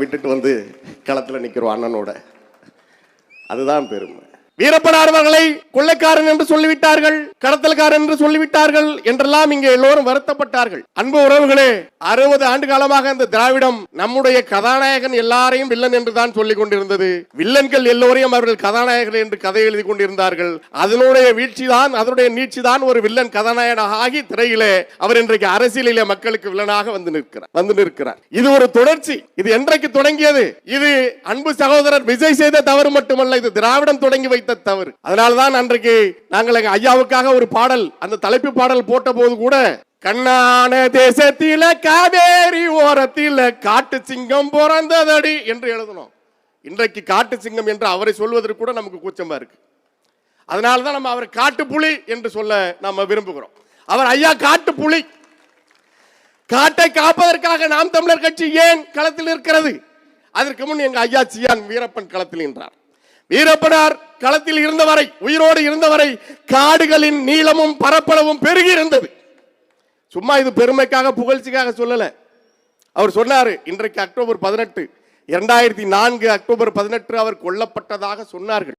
விட்டுட்டு வந்து களத்துல நிக்கிறோம் அண்ணனோட. அதுதான் பெருமை. வீரப்பனார் அவர்களை கொள்ளைக்காரன் என்று சொல்லிவிட்டார்கள், கடத்தல்காரன் என்று சொல்லிவிட்டார்கள் என்றெல்லாம் இங்கே எல்லோரும் வருத்தப்பட்டார்கள். அன்பு உறவுகளே, 60 ஆண்டு காலமாக இந்த திராவிடம் நம்முடைய கதாநாயகன் எல்லாரையும் வில்லன் என்று தான் சொல்லிக் கொண்டிருந்தது. வில்லன்கள் எல்லோரையும் அவர்கள் கதாநாயகர்கள் என்று கதை எழுதி கொண்டிருந்தார்கள். அதனுடைய வீழ்ச்சி தான், அதனுடைய நீட்சி தான் ஒரு வில்லன் கதாநாயகனாக ஆகி திரையிலே அவர் இன்றைக்கு அரசியலிலே மக்களுக்கு வில்லனாக வந்து நிற்கிறார். இது ஒரு தொடர்ச்சி. இது என்றைக்கு தொடங்கியது? இது அன்பு சகோதரர் விஜய் செய்த தவறு மட்டுமல்ல, இது திராவிடம் தொடங்கி வைத்த தவறு. அதனால்தான் அன்றைக்கு நாங்கள் ஐயாவுக்காக ஒரு பாடல், அந்த தலைப்பு பாடல் போட்ட போது கூட, கண்ணான தேசத்தில காவேரி ஓரத்தில காட்டு சிங்கம் பிறந்ததடி என்று எழுதணும். இன்றைக்கு காட்டு சிங்கம் என்று அவரை சொல்வதற்கு கூட நமக்கு கூச்சமா இருக்கு. அதனால்தான் நம்ம அவரை காட்டு புலி என்று சொல்ல நம்ம விரும்புகிறோம். அவர் ஐயா காட்டு புலி. காட்டை காப்பதற்காக நாம் தமிழர் கட்சி ஏன் களத்தில் இருக்கிறது? அதற்கு முன் எங்க ஐயா சியான் வீரப்பன் களத்தில் நின்றார். வீரப்பனார் களத்தில் இருந்தவரை, உயிரோடு இருந்தவரை, காடுகளின் நீளமும் பரப்பளவும் பெருகி இருந்தது. சும்மா இது பெருமைக்காக புகழ்ச்சிக்காக சொல்லல. அவர் சொன்னாரு, இன்றைக்கு அக்டோபர் 18, 2004 அக்டோபர் 18 அவர் கொல்லப்பட்டதாக சொன்னார்கள்.